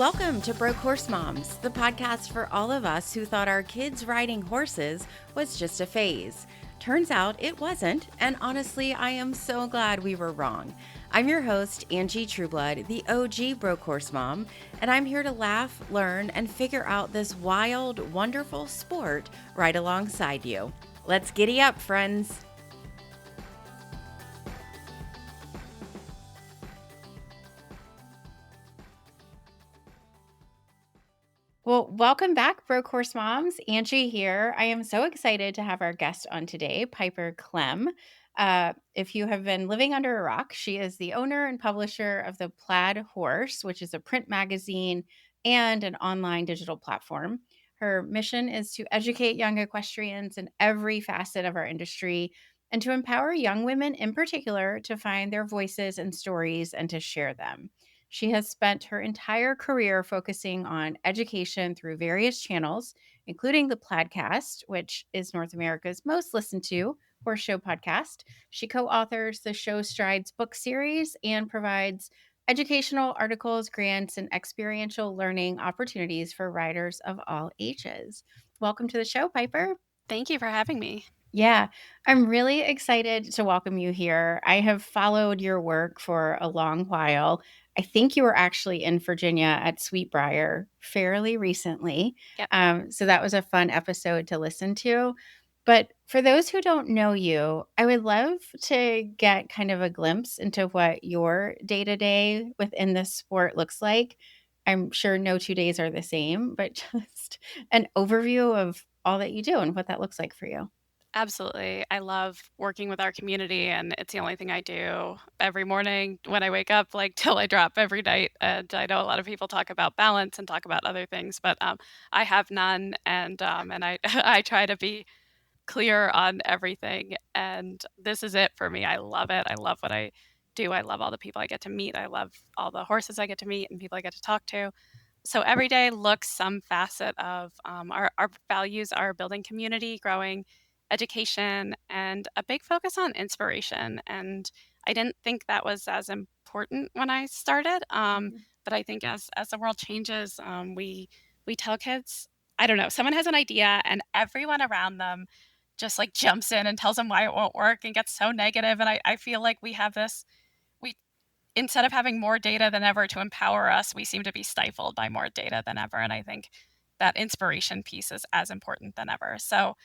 Welcome to Broke Horse Moms, the podcast for all of us who thought our kids riding horses was just a phase. Turns out it wasn't, and honestly, I am so glad we were wrong. I'm your host, Angie Trueblood, the OG Broke Horse Mom, and I'm here to laugh, learn, and figure out this wild, wonderful sport right alongside you. Let's giddy up, friends. Well, welcome back, Broke Horse Moms. Angie here. I am so excited to have our guest on today, Piper Klemm. If you have been living under a rock, she is the owner and publisher of the Plaid Horse, which is a print magazine and an online digital platform. Her mission is to educate young equestrians in every facet of our industry and to empower young women in particular to find their voices and stories and to share them. She has spent her entire career focusing on education through various channels, including the Plaidcast, which is North America's most listened to horse show podcast. She co authors the Show Strides book series and provides educational articles, grants, and experiential learning opportunities for riders of all ages. Welcome to the show, Piper. Thank you for having me. Yeah, I'm really excited to welcome you here. I have followed your work for a long while. I think you were actually in Virginia at Sweetbriar fairly recently. Yep, So that was a fun episode to listen to. But for those who don't know you, I would love to get kind of a glimpse into what your day to day within this sport looks like. I'm sure no 2 days are the same, but just an overview of all that you do and what that looks like for you. absolutely. I love working with our community, and it's the only thing I do every morning when I wake up, like till I drop every night. And I know a lot of people talk about balance and talk about other things, but I have none, and I I try to be clear on everything. And this is it for me. I love it. I love what I do. I love all the people I get to meet. I love all the horses I get to meet and people I get to talk to. So every day looks some facet of our values are building community, growing education, and a big focus on inspiration. And I didn't think that was as important when I started, Mhm. but I think as the world changes, we tell kids, I don't know, someone has an idea, and everyone around them just like jumps in and tells them why it won't work and gets so negative. And I feel like we have this we instead of having more data than ever to empower us, we seem to be stifled by more data than ever. And I think that inspiration piece is as important than ever. So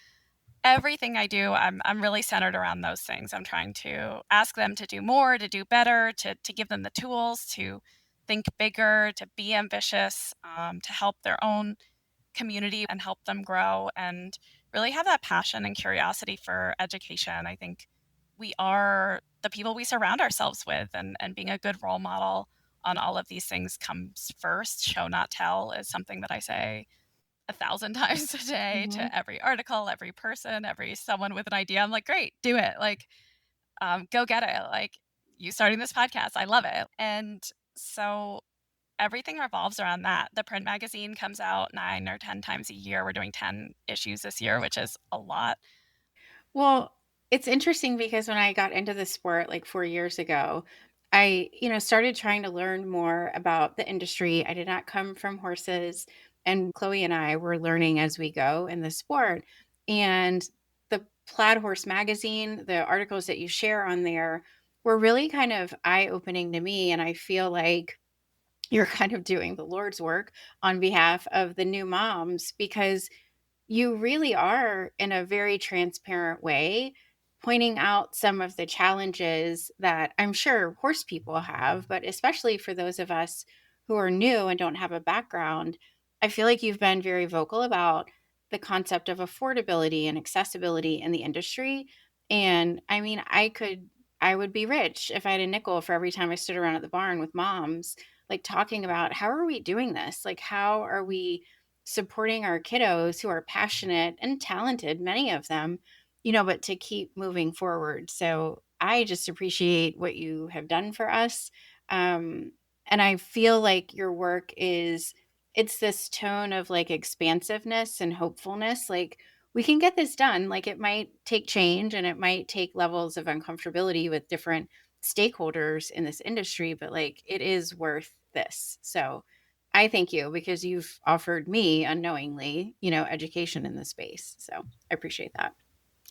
everything I do, I'm really centered around those things. I'm trying to ask them to do more, to do better, to give them the tools to think bigger, to be ambitious, to help their own community and help them grow and really have that passion and curiosity for education. I think we are the people we surround ourselves with, and being a good role model on all of these things comes first. Show, not tell is something that I say 1,000 times a day Mhm. to every article, every person, every someone with an idea. I'm like, great, do it. Like, go get it. Like, you starting this podcast, I love it. And so everything revolves around that. The print magazine comes out 9 or 10 times a year. We're doing 10 issues this year, which is a lot. Well, it's interesting because when I got into the sport like 4 years ago, I, started trying to learn more about the industry. I did not come from horses, and Chloe and I were learning as we go in the sport. And the Plaid Horse magazine, the articles that you share on there were really kind of eye-opening to me, and I feel like you're kind of doing the Lord's work on behalf of the new moms because you really are, in a very transparent way, pointing out some of the challenges that I'm sure horse people have, but especially for those of us who are new and don't have a background, I feel like you've been very vocal about the concept of affordability and accessibility in the industry. And I mean, I would be rich if I had a nickel for every time I stood around at the barn with moms, like talking about how are we doing this? Like, how are we supporting our kiddos who are passionate and talented, many of them, but to keep moving forward. So I just appreciate what you have done for us. And I feel like your work it's this tone of like expansiveness and hopefulness. Like, we can get this done. Like, it might take change and it might take levels of uncomfortability with different stakeholders in this industry, but like, it is worth this. So I thank you because you've offered me unknowingly, education in this space. So I appreciate that.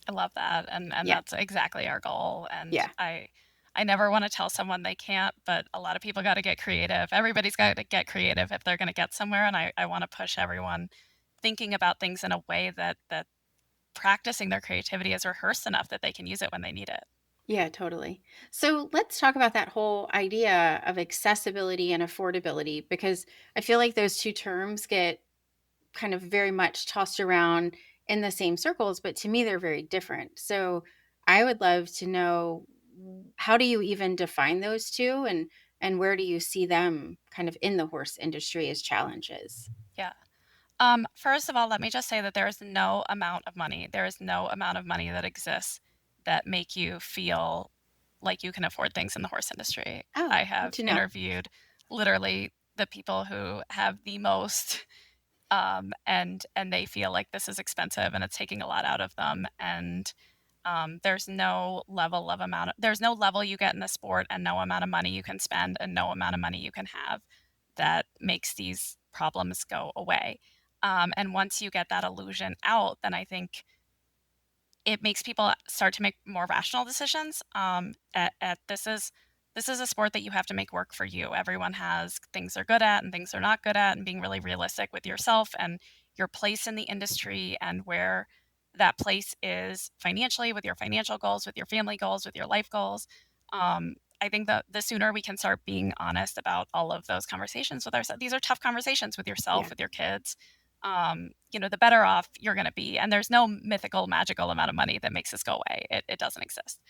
I love that, and Yeah. that's exactly our goal, and Yeah. I never wanna tell someone they can't, but a lot of people gotta get creative. Everybody's gotta get creative if they're gonna get somewhere, and I wanna push everyone thinking about things in a way that practicing their creativity is rehearsed enough that they can use it when they need it. Yeah, totally. So let's talk about that whole idea of accessibility and affordability because I feel like those two terms get kind of very much tossed around in the same circles, but to me, they're very different. So I would love to know how do you even define those two and where do you see them kind of in the horse industry as challenges? Yeah. First of all, let me just say that there is no amount of money. There is no amount of money that exists that make you feel like you can afford things in the horse industry. Oh, I good have to know. interviewed literally the people who have the most, and they feel like this is expensive and it's taking a lot out of them. And there's no level you get in the sport and no amount of money you can spend and no amount of money you can have that makes these problems go away. And once you get that illusion out, then I think it makes people start to make more rational decisions. This is a sport that you have to make work for you. Everyone has things they're good at and things they're not good at, and being really realistic with yourself and your place in the industry and where that place is financially, with your financial goals, with your family goals, with your life goals. I think that the sooner we can start being honest about all of those conversations with ourselves, these are tough conversations with yourself, Yeah. with your kids, the better off you're going to be. And there's no mythical, magical amount of money that makes this go away. It doesn't exist.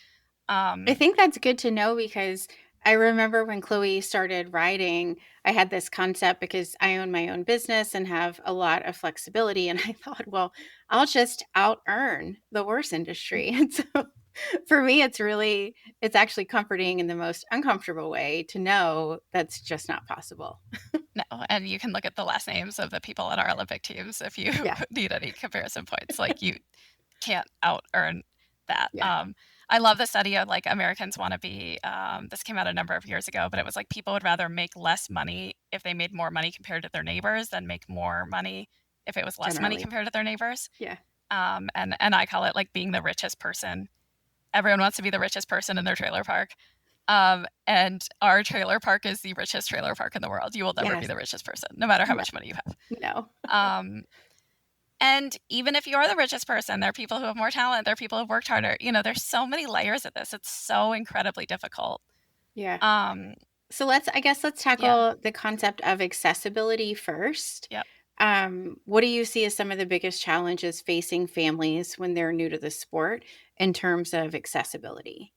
I Um, think that's good to know because I remember when Chloe started riding, I had this concept because I own my own business and have a lot of flexibility. And I thought, well, I'll just out earn the horse industry. And so for me, it's actually comforting in the most uncomfortable way to know that's just not possible. no, and you can look at the last names of the people on our Olympic teams if you Yeah. need any comparison points. Like you can't out earn that. Yeah. I love the study of like Americans want to be. This came out a number of years ago, but it was like people would rather make less money if they made more money compared to their neighbors than make more money if it was less money Generally. compared to their neighbors. Yeah. And I call it like being the richest person. Everyone wants to be the richest person in their trailer park. And our trailer park is the richest trailer park in the world. You will never be Yes. the richest person, no matter how No. much money you have. No. Um, and even if you are the richest person, there are people who have more talent. There are people who've worked harder. There's so many layers of this. It's so incredibly difficult. Yeah. Um, So let's yeah, tackle the concept of accessibility first. yeah. What do you see as some of the biggest challenges facing families when they're new to the sport in terms of accessibility?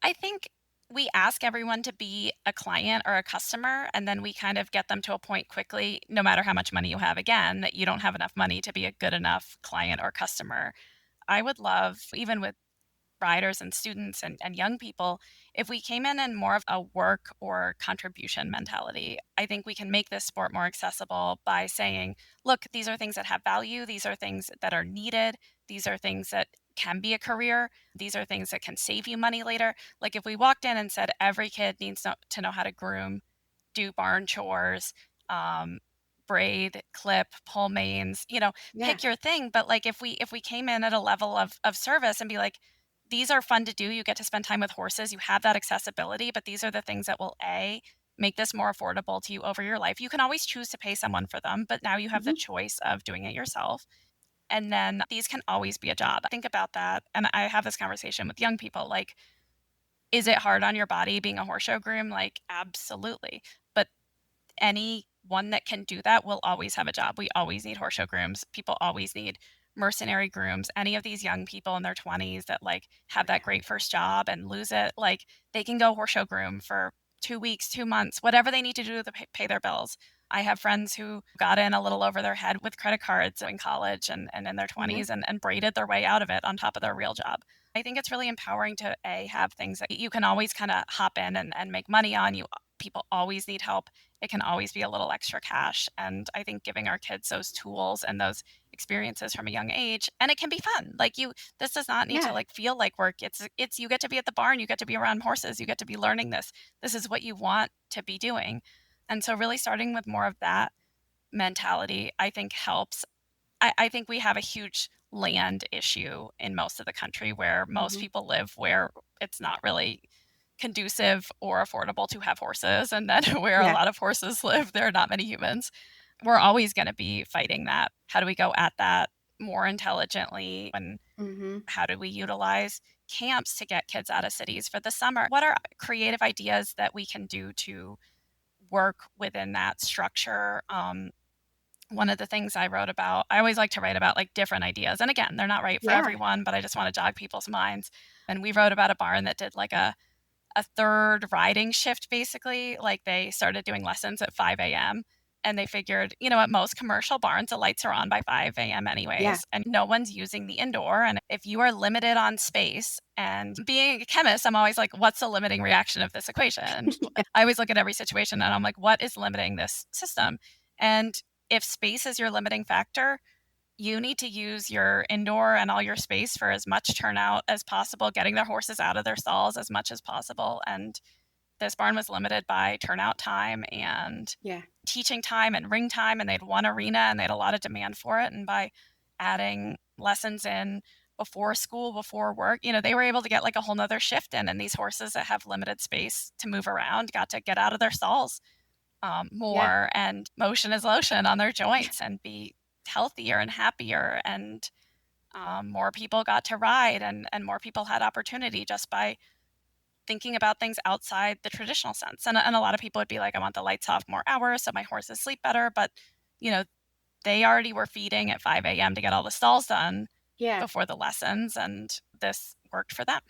I think we ask everyone to be a client or a customer, and then we kind of get them to a point quickly, no matter how much money you have, again, that you don't have enough money to be a good enough client or customer. I would love, even with riders and students and young people, if we came in more of a work or contribution mentality, I think we can make this sport more accessible by saying, look, these are things that have value. These are things that are needed. These are things that can be a career. These are things that can save you money later. Like if we walked in and said every kid needs to know how to groom, do barn chores, um, braid, clip, pull manes, Yeah. pick your thing. But like if we came in at a level of service and be like, these are fun to do. You get to spend time with horses. You have that accessibility, but these are the things that will make this more affordable to you over your life. You can always choose to pay someone for them, but now you have the Mhm. choice of doing it yourself. And then these can always be a job. Think about that. And I have this conversation with young people like, is it hard on your body being a horse show groom? Like, absolutely. But anyone that can do that will always have a job. We always need horse show grooms. People always need mercenary grooms. Any of these young people in their 20s that like Oh, have that yeah. great first job and lose it, like they can go horse show groom for 2 weeks, 2 months, whatever they need to do to pay their bills. I have friends who got in a little over their head with credit cards in college and in their Mhm. 20s and braided their way out of it on top of their real job. I think it's really empowering to have things that you can always kind of hop in and make money on. People always need help. It can always be a little extra cash. And I think giving our kids those tools and those experiences from a young age, and it can be fun. This does not need to Yeah. like feel like work. You get to be at the barn, you get to be around horses, you get to be learning this. This is what you want to be doing. And so really starting with more of that mentality, I think helps. I think we have a huge land issue in most of the country where most Mhm. people live where it's not really conducive or affordable to have horses. And then where a Yeah. lot of horses live, there are not many humans. We're always going to be fighting that. How do we go at that more intelligently? And Mhm. how do we utilize camps to get kids out of cities for the summer? What are creative ideas that we can do to work within that structure? One of the things I wrote about, I always like to write about like different ideas. And again, they're not right for Yeah. everyone, but I just want to jog people's minds. And we wrote about a barn that did like a third riding shift basically. Like they started doing lessons at 5 a.m. and they figured, at most commercial barns, the lights are on by 5 a.m. Yeah. anyways, and no one's using the indoor. And if you are limited on space, and being a chemist, I'm always like, what's the limiting reaction of this equation? Yeah. I always look at every situation and I'm like, what is limiting this system? And if space is your limiting factor, you need to use your indoor and all your space for as much turnout as possible, getting their horses out of their stalls as much as possible. And this barn was limited by turnout time and Yeah. teaching time and ring time, and they'd one arena and they had a lot of demand for it. And by adding lessons in before school, before work, they were able to get like a whole nother shift in. And these horses that have limited space to move around got to get out of their stalls Yeah. more and motion is lotion on their joints and be healthier and happier. And more people got to ride and more people had opportunity just by thinking about things outside the traditional sense. And a lot of people would be like, I want the lights off more hours so my horses sleep better. But, you know, they already were feeding at 5 a.m. to get all the stalls done Yeah. before the lessons. And this worked for them.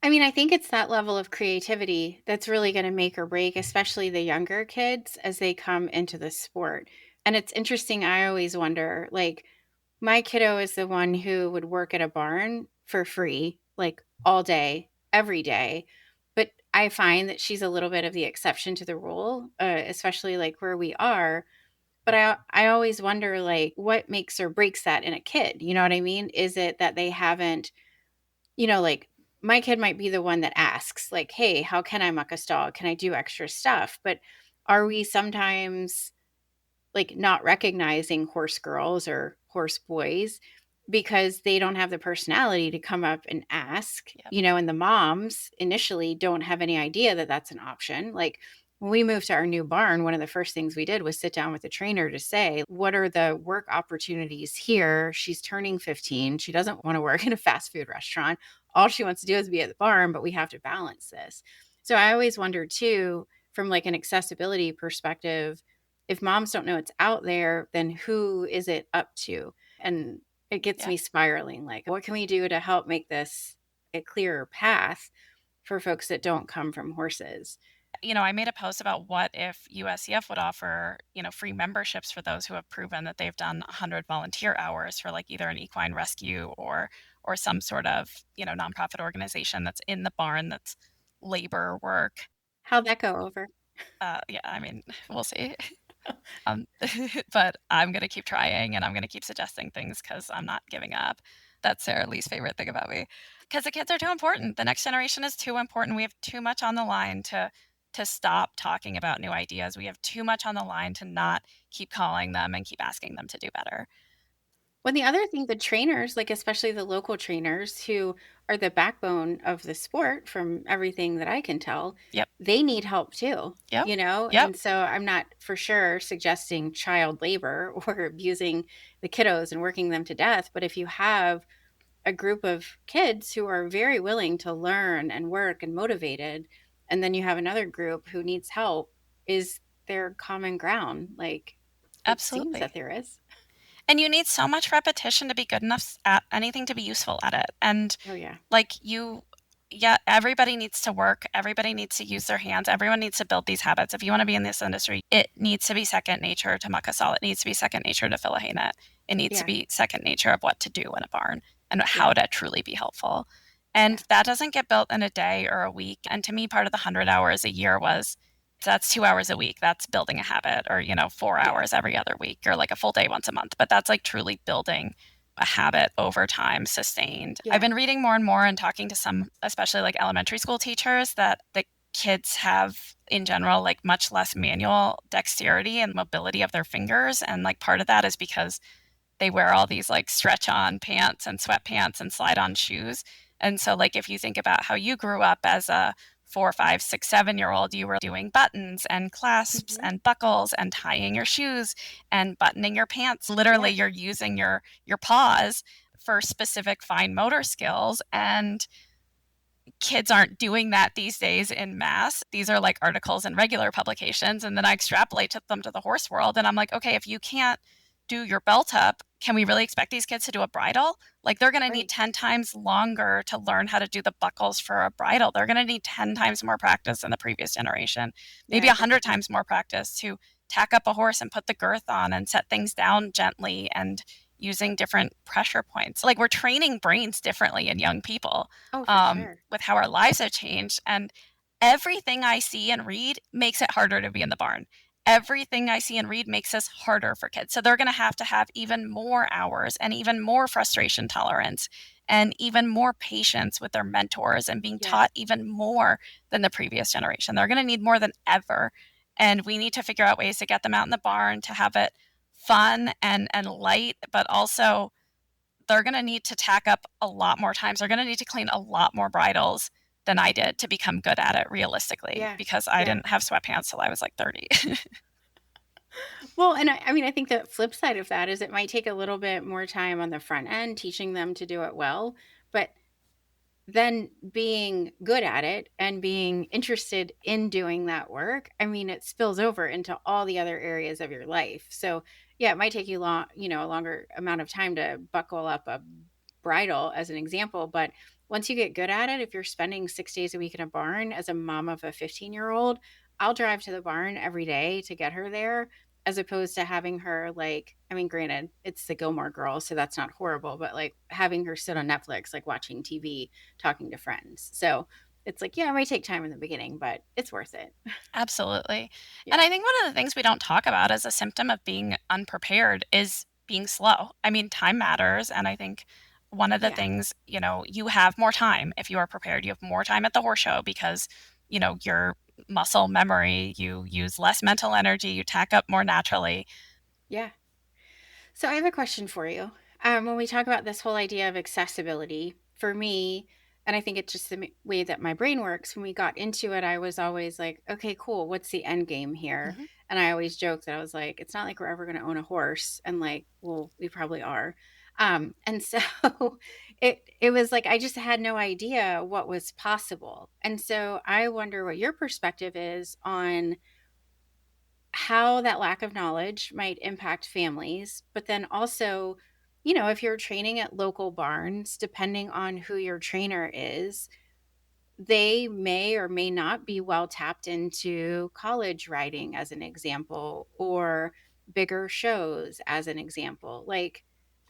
I mean, I think it's that level of creativity that's really going to make or break, especially the younger kids as they come into the sport. And it's interesting. I always wonder, like, my kiddo is the one who would work at a barn for free, like all day, every day. But I find that she's a little bit of the exception to the rule, especially like where we are. But I always wonder, like, what makes or breaks that in a kid? You know what I mean? Is it that they haven't like, my kid might be the one that asks, like, "Hey, how can I muck a stall? Can I do extra stuff?" But are we sometimes, like, not recognizing horse girls or horse boys because they don't have the personality to come up and ask, Yep. and the moms initially don't have any idea that that's an option. Like, when we moved to our new barn, one of the first things we did was sit down with the trainer to say, "What are the work opportunities here?" She's turning 15. She doesn't want to work in a fast food restaurant. All she wants to do is be at the barn, but we have to balance this. So I always wonder too, from like an accessibility perspective, if moms don't know it's out there, then who is it up to? And it gets Yeah. me spiraling, like, what can we do to help make this a clearer path for folks that don't come from horses? I made a post about what if USEF would offer, free memberships for those who have proven that they've done 100 volunteer hours for like either an equine rescue or some sort of, nonprofit organization that's in the barn that's labor work. How'd that go over? Yeah, I mean, we'll see. Um, but I'm gonna keep trying and I'm gonna keep suggesting things because 'cause I'm not giving up. That's Sarah's least favorite thing about me. Because the kids are too important. The next generation is too important. We have too much on the line to stop talking about new ideas. We have too much on the line to not keep calling them and keep asking them to do better. Well, the other thing, the trainers, like, especially the local trainers who are the backbone of the sport from everything that I can tell, Yep. they need help too, Yep. you know? Yep. And so I'm not for sure suggesting child labor or abusing the kiddos and working them to death. But if you have a group of kids who are very willing to learn and work and motivated, and then you have another group who needs help, is there common ground? Like, it seems that Absolutely. there is. And you need so much repetition to be good enough at anything to be useful at it. And Oh, yeah. like yeah, everybody needs to work, everybody needs to use their hands, everyone needs to build these habits. If you want to be in this industry, it needs to be second nature to muck a saw. It needs to be second nature to fill a hay net. It needs to Yeah. be second nature of what to do in a barn and Yeah. how to truly be helpful. Yeah. And that doesn't get built in a day or a week. And to me, part of the 100 hours a year was that's 2 hours a week. That's building a habit, or, 4 Yeah. hours every other week, or like a full day once a month. But that's like truly building a habit over time, sustained. I've Yeah. been reading more and more and talking to some, especially like elementary school teachers, that the kids have in general like much less manual dexterity and mobility of their fingers, and like part of that is because they wear all these like stretch on pants and sweatpants and slide on shoes. And so, like, if you think about how you grew up as a 4, 5, 6, 7-year old, you were doing buttons and clasps Mhm. and buckles and tying your shoes and buttoning your pants. Literally, Yeah, you're using your paws for specific fine motor skills. And kids aren't doing that these days in mass. These are like articles in regular publications. And then I extrapolate them to the horse world. And I'm like, okay, if you can't do your belt up, can we really expect these kids to do a bridle? Like, they're going to need right. 10 times longer to learn how to do the buckles for a bridle. They're going to need 10 times more practice than the previous generation, maybe Yeah, 100 definitely. times more practice to tack up a horse and put the girth on and set things down gently and using different pressure points. Like, we're training brains differently in young people, Oh, for sure. with how our lives have changed. And everything I see and read makes it harder to be in the barn. Everything I see and read makes this harder for kids. So they're going to have even more hours and even more frustration tolerance and even more patience with their mentors and being Yes. taught even more than the previous generation. They're going to need more than ever. And we need to figure out ways to get them out in the barn to have it fun and light, but also they're going to need to tack up a lot more times. They're going to need to clean a lot more bridles than I did to become good at it realistically, Yeah, because I yeah. didn't have sweatpants till I was like 30. Well, and I mean, I think the flip side of that is it might take a little bit more time on the front end teaching them to do it well, but then being good at it and being interested in doing that work, I mean, it spills over into all the other areas of your life. So, yeah, it might take you a longer amount of time to buckle up a bridle as an example, but once you get good at it, if you're spending 6 days a week in a barn as a mom of a 15-year-old, I'll drive to the barn every day to get her there as opposed to having her like, I mean, granted, it's the Gilmore Girls, so that's not horrible, but like having her sit on Netflix like watching TV talking to friends. So it's like, yeah, it might take time in the beginning, but it's worth it. Absolutely. And Yeah. I think one of the things we don't talk about as a symptom of being unprepared is being slow. I mean, time matters. And I think one of the Yeah. things, you have more time if you are prepared. You have more time at the horse show because, your muscle memory, you use less mental energy, you tack up more naturally. Yeah. So I have a question for you. When we talk about this whole idea of accessibility, for me, and I think it's just the way that my brain works, when we got into it, I was always like, okay, cool. What's the end game here? Mhm. And I always joked that I was like, it's not like we're ever going to own a horse. And like, well, we probably are. And so it was like I just had no idea what was possible. And so I wonder what your perspective is on how that lack of knowledge might impact families, but then also, if you're training at local barns, depending on who your trainer is, they may or may not be well tapped into college riding, as an example, or bigger shows, as an example. Like,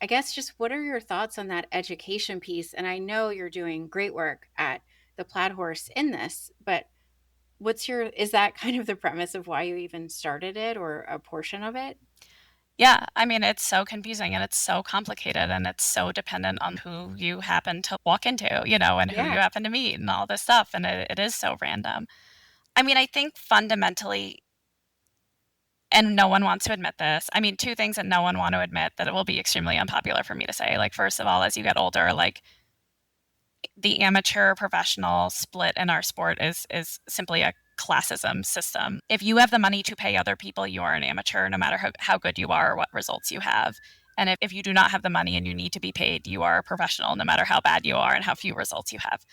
I guess just what are your thoughts on that education piece? And I know you're doing great work at the Plaid Horse in this, but is that kind of the premise of why you even started it or a portion of it? Yeah, I mean, it's so confusing and it's so complicated and it's so dependent on who you happen to walk into, and who you Yeah. happen to meet and all this stuff. And it is so random. I mean, I think fundamentally, and no one wants to admit this. I mean, two things that no one want to admit that it will be extremely unpopular for me to say. Like, first of all, as you get older, like the amateur professional split in our sport is simply a classism system. If you have the money to pay other people, you are an amateur, no matter how good you are or what results you have. And if you do not have the money and you need to be paid, you are a professional, no matter how bad you are and how few results you have.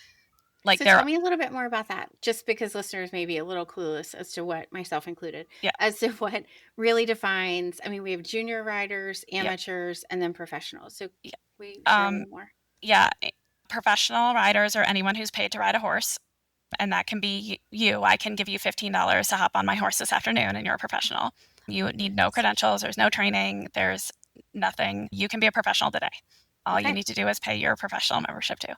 Like So tell there, me a little bit more about that, just because listeners may be a little clueless as to what, myself included, yeah, as to what really defines. I mean, we have junior riders, yeah, amateurs, and then professionals. So yeah. we share a Um, little more. yeah, professional riders or anyone who's paid to ride a horse, and that can be you. I can give you $15 to hop on my horse this afternoon, and you're a professional. You need no Sweet. credentials. There's no training. There's nothing. You can be a professional today. All you Okay. need to do is pay your professional membership to.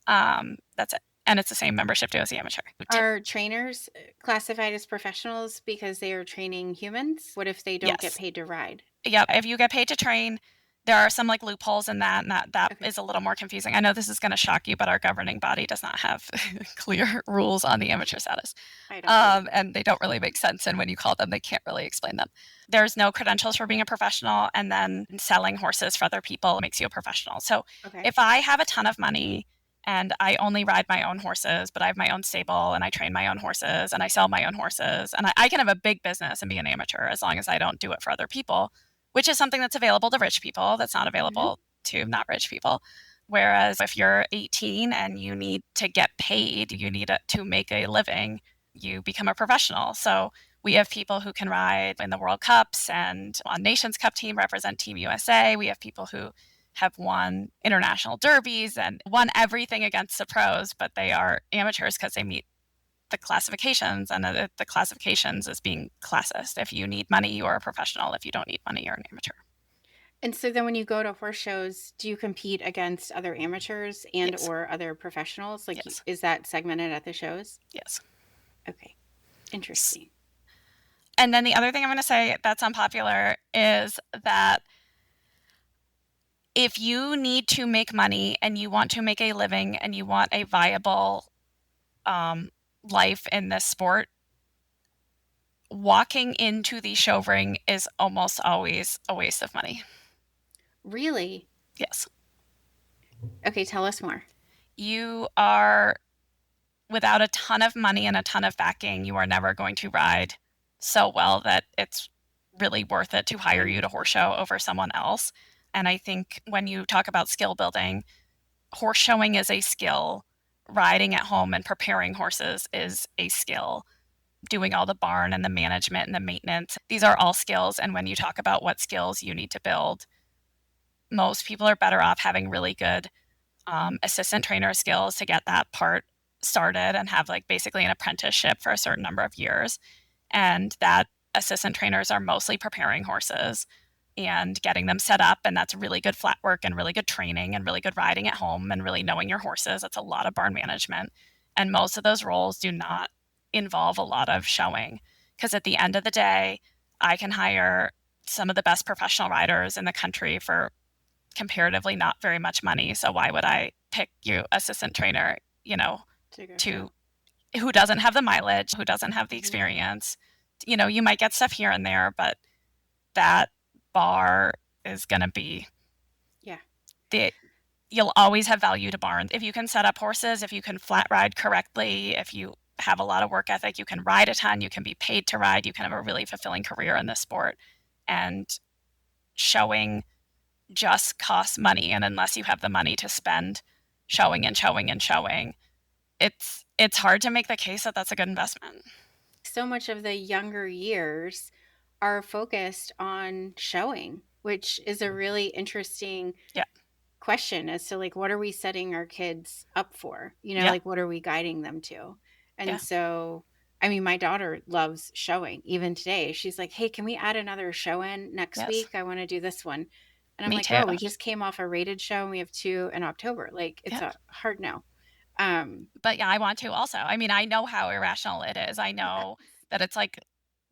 That's it. And it's the same membership due as the amateur. Are trainers classified as professionals because they are training humans? What if they don't get Yes. paid to ride? Yep. If you get paid to train, There are some, like, loopholes in that, and that Okay. is a little more confusing. I know this is gonna shock you, but our governing body does not have clear rules on the amateur status. I don't believe it. And they don't really make sense, and when you call them, they can't really explain them. There's no credentials for being a professional, and then selling horses for other people makes you a professional. So, Okay. if I have a ton of money and I only ride my own horses, but I have my own stable and I train my own horses and I sell my own horses, and I can have a big business and be an amateur as long as I don't do it for other people, which is something that's available to rich people, that's not Mhm. available to not rich people. Whereas if you're 18 and you need to get paid, you need it to make a living, you become a professional. So we have people who can ride in the World Cups and on Nations Cup team represent Team USA. We have people who have won international derbies and won everything against the pros, but they are amateurs because they meet the classifications, and the classifications is being classist. If you need money, you are a professional. If you don't need money, you're an amateur. And so then when you go to horse shows, do you compete against other amateurs and Yes, or other professionals? Like, yes, is that segmented at the shows? yes. Okay. Interesting. And then the other thing I'm going to say that's unpopular is that if you need to make money and you want to make a living and you want a viable um, life in this sport, walking into the show ring is almost always a waste of money. Really? Yes. Okay, tell us more. You are, without a ton of money and a ton of backing, you are never going to ride so well that it's really worth it to hire you to horse show over someone else. And I think when you talk about skill building, horse showing is a skill. Riding at home and preparing horses is a skill. Doing all the barn and the management and the maintenance, these are all skills. And when you talk about what skills you need to build, most people are better off having really good assistant trainer skills to get that part started and have like basically an apprenticeship for a certain number of years. And that assistant trainers are mostly preparing horses and getting them set up. And that's really good flat work and really good training and really good riding at home and really knowing your horses. That's a lot of barn management. And most of those roles do not involve a lot of showing. Because at the end of the day, I can hire some of the best professional riders in the country for comparatively not very much money. So why would I pick you assistant trainer, To go show. to who doesn't have the mileage, who doesn't have the Mhm. experience? You might get stuff here and there, but that bar is going to be Yeah. the you'll always have value to barn. If you can set up horses, if you can flat ride correctly, if you have a lot of work ethic, you can ride a ton, you can be paid to ride, you can have a really fulfilling career in this sport. And showing just costs money, and unless you have the money to spend showing and showing and showing, it's hard to make the case that that's a good investment. So much of the younger years are focused on showing, which is a really interesting Yeah, question as to like what are we setting our kids up for? yeah, Like what are we guiding them to? And yeah, so I mean my daughter loves showing even today. She's like, "Hey, can we add another show in next yes, week? I want to do this one." And I'm me like, too. "Girl, we just came off a rated show and we have two in October." Like it's Yeah, a hard no. Um but yeah, I want to also. I mean, I know how irrational it is. I yeah. know that it's like,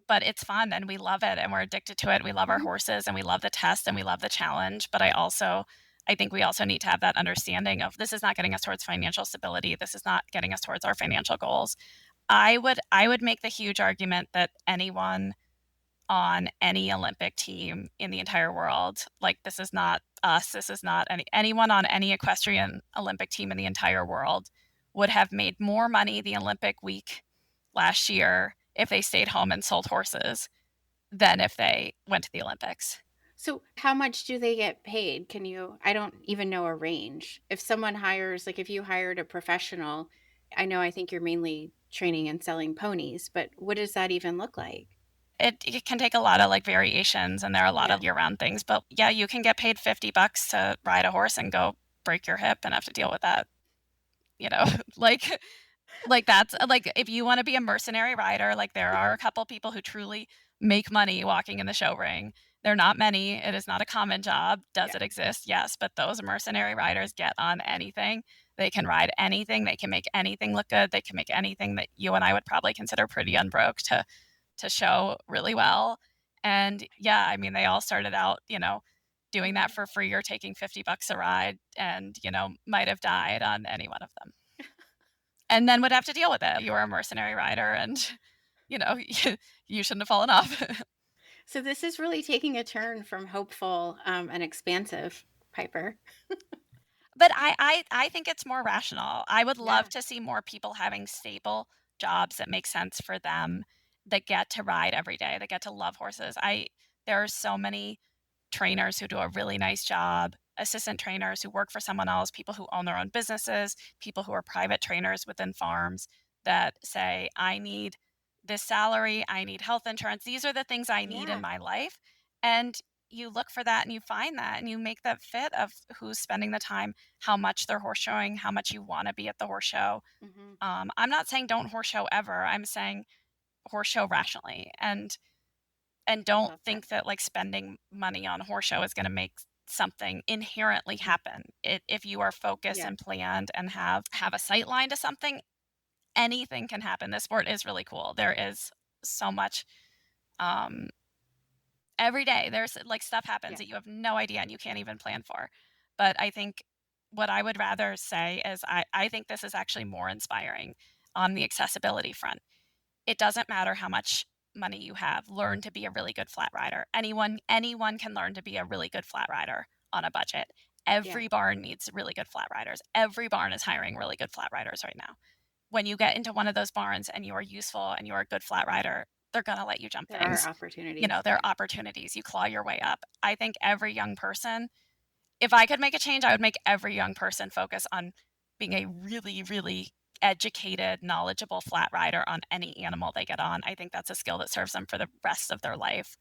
but it's fun and we love it and we're addicted to it. We love our Mhm. horses and we love the test and we love the challenge. But I think we also need to have that understanding of this is not getting us towards financial stability. This is not getting us towards our financial goals. I would make the huge argument that anyone on any Olympic team in the entire world, like this is not us, this is not anyone on any equestrian Olympic team in the entire world would have made more money the Olympic week last year if they stayed home and sold horses than if they went to the Olympics. So how much do they get paid? I don't even know a range. If someone hires like if you hired a professional, I think you're mainly training and selling ponies, but what does that even look like? It can take a lot of like variations and there are a lot Yeah. of year round things, but yeah, you can get paid $50 to ride a horse and go break your hip and have to deal with that, you know, like that's like, if you wanna be a mercenary rider, like, there are a couple people who truly make money walking in the show ring. They're not many, it is not a common job. Does Yeah. it exist? Yes, but those mercenary riders get on anything. They can ride anything, they can make anything look good, they can make anything that you and I would probably consider pretty unbroke to show really well. And, yeah, I mean, they all started out, doing that Mhm. for free or taking 50 bucks a ride and, might have died on any one of them. And then would have to deal with it. You were a mercenary rider and, you shouldn't have fallen off. So this is really taking a turn from hopeful, and expansive, Piper. But I think it's more rational. I would love Yeah, to see more people having stable jobs that make sense for them, that get to ride every day, that get to love horses. I There are so many trainers who do a really nice job, assistant trainers who work for someone else, people who own their own businesses, people who are private trainers within farms that say, I need this salary, I need health insurance. These are the things I need in yeah, my life. And you look for that and you find that and you make that fit of who's spending the time, how much they're horse showing, how much you want to be at the horse show. mhm. I'm not saying don't horse show ever. I'm saying horse show rationally, and I don't love that. think that like spending money on horse show is going to make something inherently Mm, happen. If you are focused yeah, and planned and have a sight line to something, anything can happen. This sport is really cool. There is so much. Um, every day there's like stuff happens yeah, that you have no idea and you can't even plan for. But I think what I would rather say is I think this is actually more inspiring on the accessibility front. It doesn't matter how much money you have. Learn to be a really good flat rider. Anyone can learn to be a really good flat rider on a budget. yeah. Every barn needs really good flat riders. Every barn is hiring really good flat riders right now. When you get into one of those barns and you are useful and you're a good flat rider, they're going to let you jump There are things. opportunities, There yeah, are opportunities. You claw your way up. I think every young person, if I could make a change, I would make every young person focus on being a really, really educated, knowledgeable flat rider on any animal they get on. I think that's a skill that serves them for the rest of their life.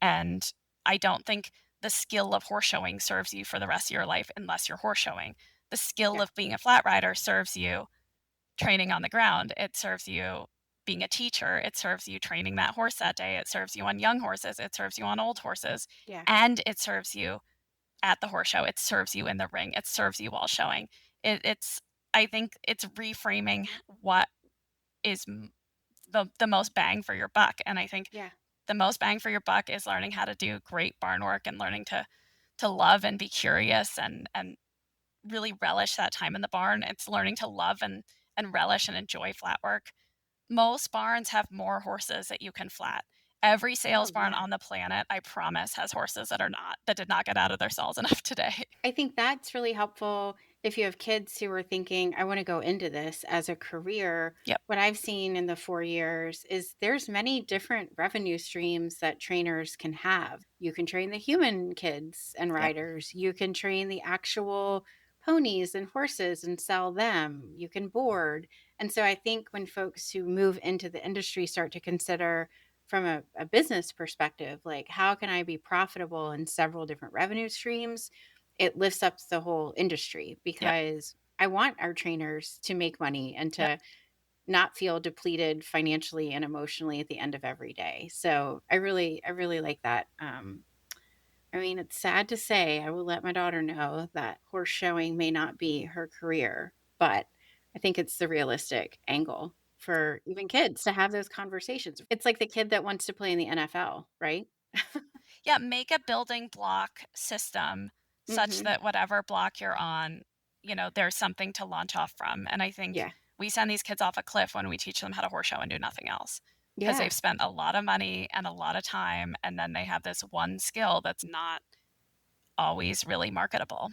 And I don't think the skill of horse showing serves you for the rest of your life unless you're horse showing. The skill yeah, of being a flat rider serves you training on the ground. It serves you being a teacher. It serves you training that horse that day. It serves you on young horses. It serves you on old horses. yeah. And it serves you at the horse show. It serves you in the ring. It serves you while showing. It's I think it's reframing what is the most bang for your buck. And I think Yeah, the most bang for your buck is learning how to do great barn work and learning to love and be curious and really relish that time in the barn. It's learning to love and relish and enjoy flat work. Most barns have more horses that you can flat. Every oh, sales barn yeah. on the planet, I promise, has horses that did not get out of their stalls enough today. I think that's really helpful if you have kids who are thinking, I want to go into this as a career. Yep, What I've seen in the 4 years is there's many different revenue streams that trainers can have. You can train the human kids and yep, riders. You can train the actual ponies and horses and sell them. You can board. And so I think when folks who move into the industry start to consider from a business perspective, like how can I be profitable in several different revenue streams? It lifts up the whole industry yep, because I want our trainers to make money and yep. to not feel depleted financially and emotionally at the end of every day. So I really like that. I mean, it's sad to say, I will let my daughter know that horse showing may not be her career, but I think it's the realistic angle for even kids to have those conversations. It's like the kid that wants to play in the NFL, right? Yeah, make a building block system such Mhm. that whatever block you're on, there's something to launch off from. And I think Yeah. we send these kids off a cliff when we teach them how to horse show and do nothing else because they've Yeah. spent a lot of money and a lot of time, and then they have this one skill that's not always really marketable.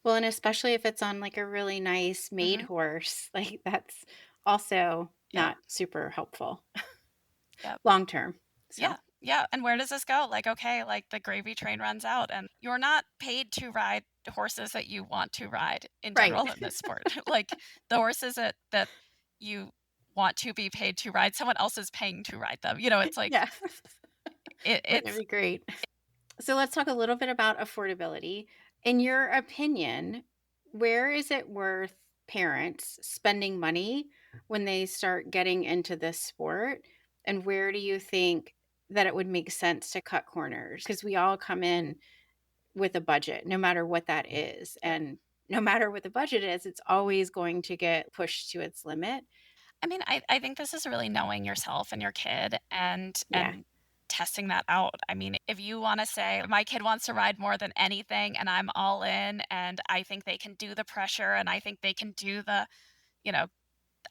Well, and especially if it's on, like, a really nice made Hmm. horse, like, that's also Yeah. not super helpful Yep. long term, so Yeah. Yeah. And where does this go? Like, okay, like the gravy train runs out, and you're not paid to ride horses that you want to ride in right. general in this sport. Like the horses that you want to be paid to ride, someone else is paying to ride them. It's like Yeah. Wouldn't it it's be great? So let's talk a little bit about affordability. In your opinion, where is it worth parents spending money when they start getting into this sport? And where do you think that it would make sense to cut corners? Because we all come in with a budget, no matter what that is. yep. And no matter what the budget is, it's always going to get pushed to its limit. I mean, I think this is really knowing yourself and your kid Yeah. and testing that out. I mean, if you wanna say, "My kid wants to ride more than anything, and I'm all in, and I think they can do the pressure, and I think they can do the" you know,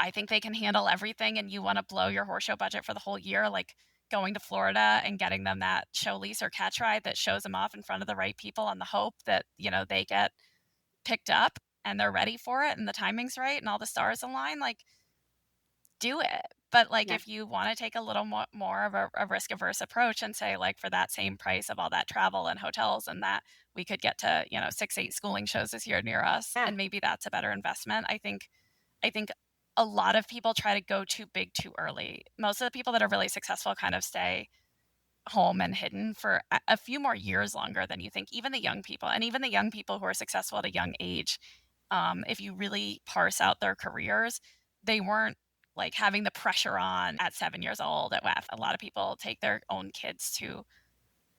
"I think they can handle everything," and you wanna blow your horse show budget for the whole year, like, going to Florida and getting them that show lease or catch ride that shows them off in front of the right people on the hope that, they get picked up and they're ready for it and the timing's right and all the stars align, like, do it. But, like, Yeah. if you wanna take a little more of a risk-averse approach and say, like, for that same price of all that travel and hotels and that, we could get to, 6, 8 schooling shows this year near us, Yeah. and maybe that's a better investment. I think a lot of people try to go too big too early. Most of the people that are really successful kind of stay home and hidden for a few more years longer than you think, even the young people, and even the young people who are successful at a young age, if you really parse out their careers, they weren't, like, having the pressure on at 7 years old at WEF. A lot of people take their own kids to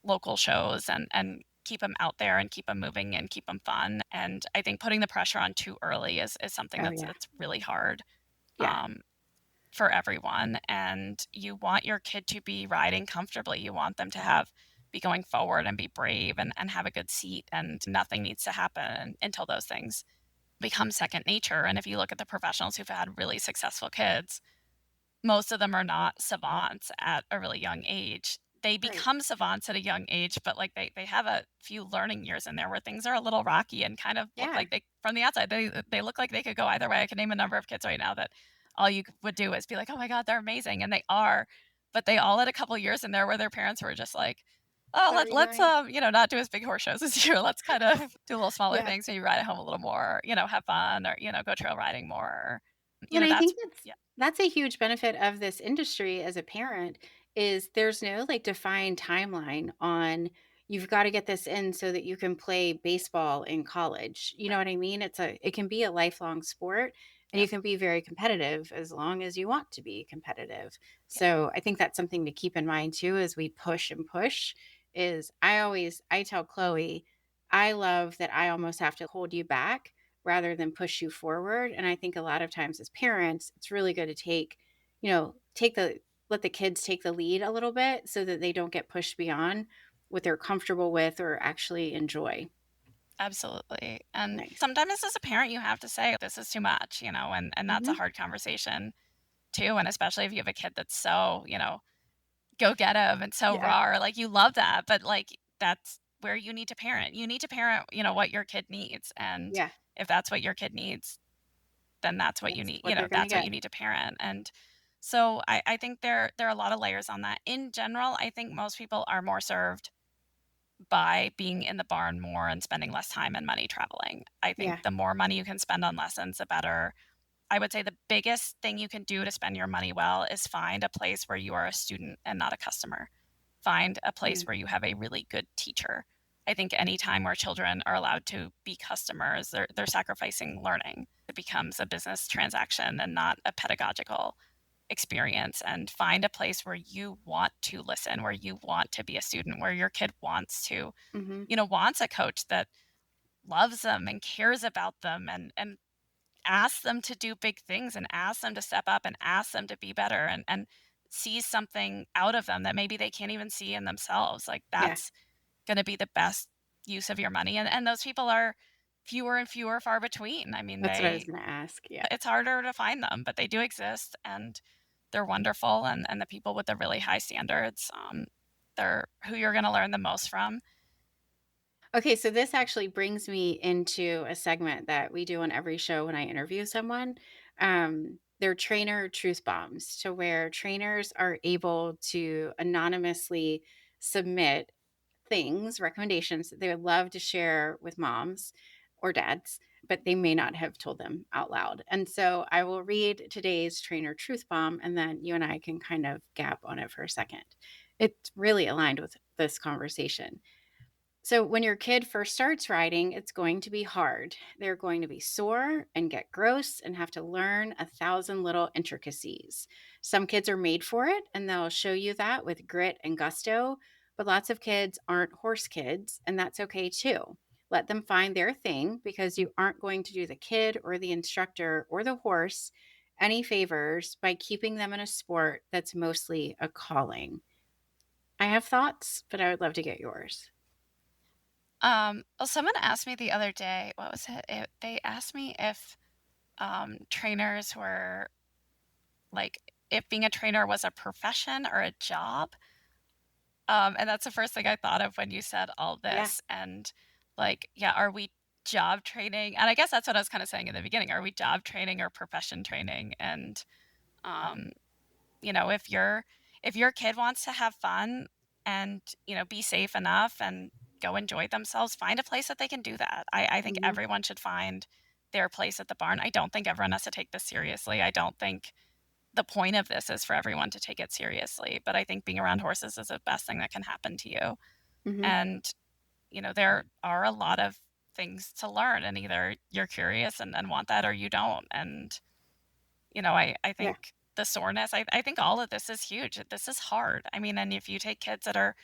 local shows and keep them out there and keep them moving and keep them fun, and I think putting the pressure on too early is something Oh, that's yeah. it's really hard, Yeah. um, for everyone, and you want your kid to be riding comfortably. You want them to be going forward and be brave and have a good seat, and nothing needs to happen until those things become second nature. And if you look at the professionals who've had really successful kids, most of them are not savants at a really young age. They Right. become savants at a young age, but, like, they have a few learning years in there where things are a little rocky and kind of look Yeah. like from the outside, they look like they could go either way. I could name a number of kids right now that all you would do is be like, "Oh my god, they're amazing," and they are, but they all had a couple years in there where their parents were just like, "Oh, Sorry, let's, going. not do as big horse shows as you. Let's kind of do a little smaller Yeah. things, maybe ride at home a little more, have fun or, go trail riding more." Well, and I That's think yeah, that's a huge benefit of this industry as a parent is there's no, like, defined timeline on you've gotta get this in so that you can play baseball in college. You know right. what I mean? It can be a lifelong sport, and you Yep, can be very competitive as long as you want to be competitive. yep. So, I think that's something to keep in mind too as we push and push is I tell Chloe, "I love that I almost have to hold you back rather than push you forward." And I think a lot of times as parents, it's really good to take the let the kids take the lead a little bit so that they don't get pushed beyond what they're comfortable with or actually enjoy. Absolutely, and Nice. sometimes as a parent, you have to say, "This is too much," and that's a Mhm. hard conversation too, and especially if you have a kid that's so, go get 'em and so Yeah. raw, like, you love that, but, like, that's where you need to parent. You need to parent, what your kid needs, and Yeah. if that's what your kid needs, then that's what you That's need what they're gonna that's what you get. need to parent, and so I think there are a lot of layers on that. In general, I think most people are more served by being in the barn more and spending less time and money traveling. I think Yeah. the more money you can spend on lessons, the better. I would say the biggest thing you can do to spend your money well is find a place where you are a student and not a customer. Find a place Mm. where you have a really good teacher. I think any time where children are allowed to be customers, they're sacrificing learning. It becomes a business transaction and not a pedagogical experience, and find a place where you want to listen, where you want to be a student, where your kid wants to, Mhm. wants a coach that loves them and cares about them and asks them to do big things and asks them to step up and asks them to be better and sees something out of them that maybe they can't even see in themselves. Like Yeah. that's going to be the best use of your money, and those people are fewer and fewer far between. I mean, That's what I was gonna ask. Yeah. it's harder to find them, but they do exist and they're wonderful, and the people with the really high standards, they're who you're going to learn the most from. Okay, so this actually brings me into a segment that we do on every show when I interview someone. They're trainer truth bombs, to where trainers are able to anonymously submit things, recommendations that they would love to share with moms or dads, but they may not have told them out loud. And so I will read today's trainer truth bomb, and then you and I can kind of gap on it for a second. It's really aligned with this conversation. So, when your kid first starts riding, it's going to be hard. They're going to be sore and get gross and have to learn 1,000 little intricacies. Some kids are made for it and they'll show you that with grit and gusto, but lots of kids aren't horse kids, and that's okay too. Let them find their thing because you aren't going to do the kid or the instructor or the horse any favors by keeping them in a sport that's mostly a calling. I have thoughts, but I would love to get yours. Well, someone asked me the other day, what was it? They asked me if trainers were like, if being a trainer was a profession or a job. And that's the first thing I thought of when you said all Yeah. this. And like, yeah, are we job training? And I guess that's what I was kind of saying in the beginning. Are we job training or profession training? And um, if your kid wants to have fun and, be safe enough and go enjoy themselves, find a place that they can do that. I think Mhm. everyone should find their place at the barn. I don't think everyone has to take this seriously. I don't think the point of this is for everyone to take it seriously, but I think being around horses is the best thing that can happen to you. Mhm. And, there are a lot of things to learn, and either you're curious and want that or you don't. And I Yeah. think the soreness, I think all of this is huge. This is hard. I mean, and if you take kids that are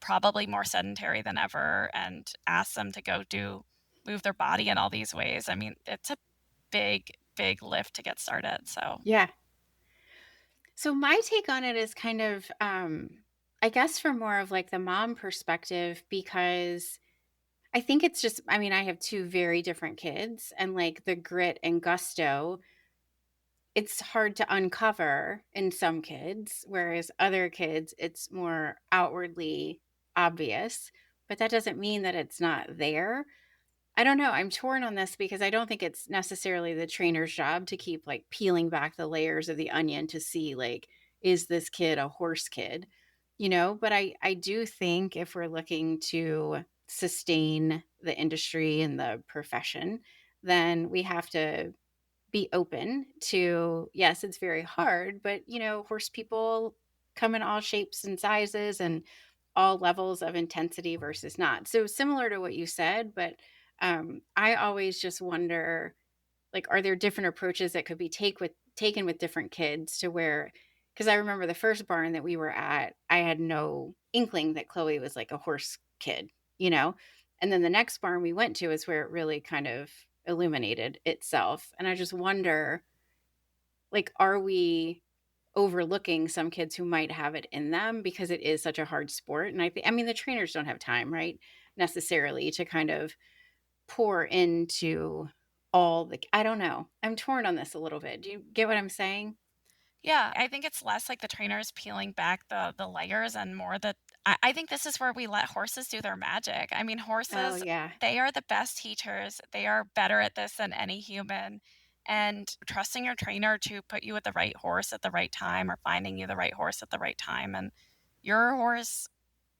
probably more sedentary than ever and ask them to go move their body in all these ways, I mean, it's a big, big lift to get started. So, Yeah. So my take on it is kind of I guess from more of like the mom perspective because I think it's just I mean I have two very different kids and like the grit and gusto it's hard to uncover in some kids whereas other kids it's more outwardly obvious, but that doesn't mean that it's not there. I don't know, I'm torn on this because I don't think it's necessarily the trainer's job to keep, like, peeling back the layers of the onion to see, like, is this kid a horse kid? But I do think if we're looking to sustain the industry and the profession, then we have to be open to yes, it's very hard, but, horse people come in all shapes and sizes and all levels of intensity versus not. So similar to what you said, but I always just wonder, like, are there different approaches that could be taken with different kids to where because I remember the first barn that we were at, I had no inkling that Chloe was like a horse kid, you know? And then the next barn we went to is where it really kind of illuminated itself. And I just wonder, like, are we overlooking some kids who might have it in them because it is such a hard sport? And I mean, the trainers don't have time, right? Necessarily to kind of pour into all the I don't know. I'm torn on this a little bit. Do you get what I'm saying? yeah, I think it's less like the trainers peeling back the layers and more that I think this is where we let horses do their magic. I mean, Oh, horses, yeah. they are the best teachers. They are better at this than any human. And trusting your trainer to put you with the right horse at the right time or finding you the right horse at the right time. And your horse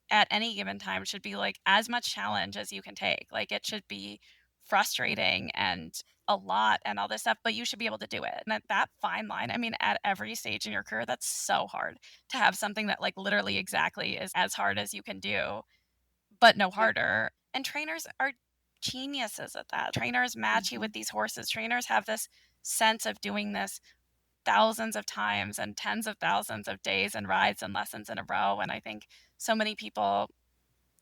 at any given time should be like as much challenge as you can take. Like it should be frustrating and a lot and all this stuff, but you should be able to do it. And at that fine line, I mean, at every stage in your career, that's so hard to have something that like literally exactly is as hard as you can do, but no Yep. harder. And trainers are geniuses at that. Trainers match you with Mhm. these horses. Trainers have this sense of doing this thousands of times and tens of thousands of days and rides and lessons in a row. And I think so many people,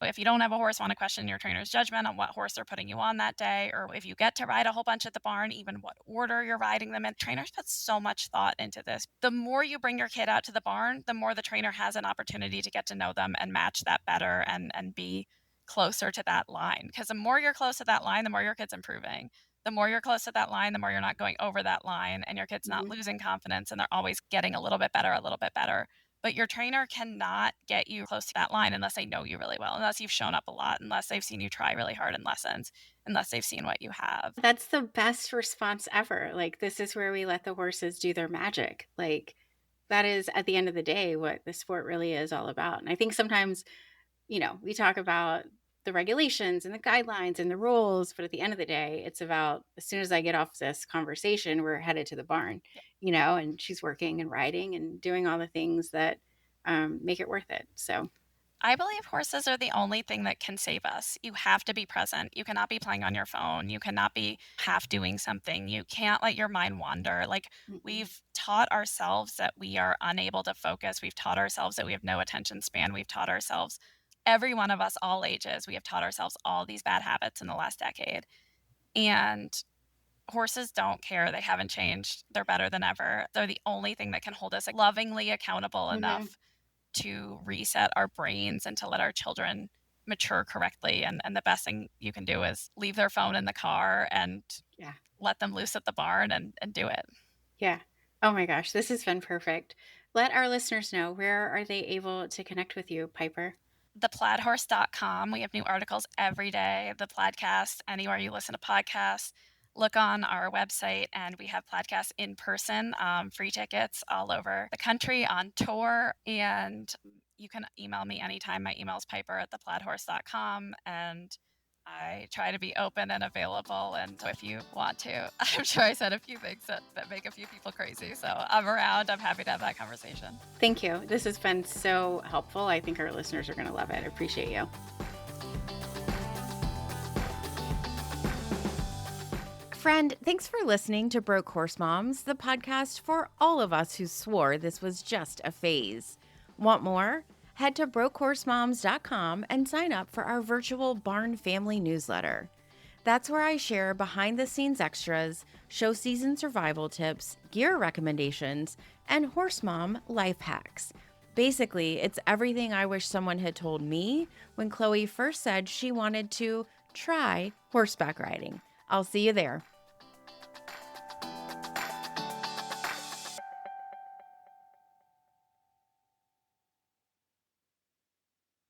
if you don't have a horse, want to question your trainer's judgment on what horse they're putting you on that day, or if you get to ride a whole bunch at the barn, even what order you're riding them in. Trainers put so much thought into this. The more you bring your kid out to the barn, the more the trainer has an opportunity to get to know them and match that better and be closer to that line. Because the more you're close to that line, the more your kid's improving. The more you're close to that line, the more you're not going over that line and your kid's not Mhm. losing confidence and they're always getting a little bit better, a little bit better. But your trainer cannot get you close to that line unless they know you really well, unless you've shown up a lot, unless they've seen you try really hard in lessons, unless they've seen what you have. That's the best response ever. Like, this is where we let the horses do their magic. Like, that is, at the end of the day, what the sport really is all about. And I think sometimes, we talk about the regulations and the guidelines and the rules, but at the end of the day, it's about as soon as I get off this conversation, we're headed to the barn, and she's working and riding and doing all the things that make it worth it. So, I believe horses are the only thing that can save us. You have to be present. You cannot be playing on your phone. You cannot be half doing something. You can't let your mind wander. Like, mm-mm, we've taught ourselves that we are unable to focus. We've taught ourselves that we have no attention span. We've taught ourselves, every one of us, all ages, we have taught ourselves all these bad habits in the last decade. And horses don't care. They haven't changed. They're better than ever. They're the only thing that can hold us like, lovingly accountable mhm, enough to reset our brains and to let our children mature correctly. And the best thing you can do is leave their phone in the car and Yeah. let them loose at the barn and do it. Yeah. Oh my gosh, this has been perfect. Let our listeners know, where are they able to connect with you, Piper? Theplaidhorse.com. We have new articles every day. The Plaidcast, anywhere you listen to podcasts, look on our website, and we have Plaidcasts in person, free tickets all over the country on tour. And you can email me anytime. My email is piper at theplaidhorse.com. And I try to be open and available. And so if you want to, I'm sure I said a few things that make a few people crazy. So I'm around. I'm happy to have that conversation. Thank you. This has been so helpful. I think our listeners are going to love it. I appreciate you. Friend, thanks for listening to Broke Horse Moms, the podcast for all of us who swore this was just a phase. Want more? Head to brokehorsemoms.com and sign up for our virtual Barn Family newsletter. That's where I share behind the scenes extras, show season survival tips, gear recommendations, and horse mom life hacks. Basically, it's everything I wish someone had told me when Chloe first said she wanted to try horseback riding. I'll see you there.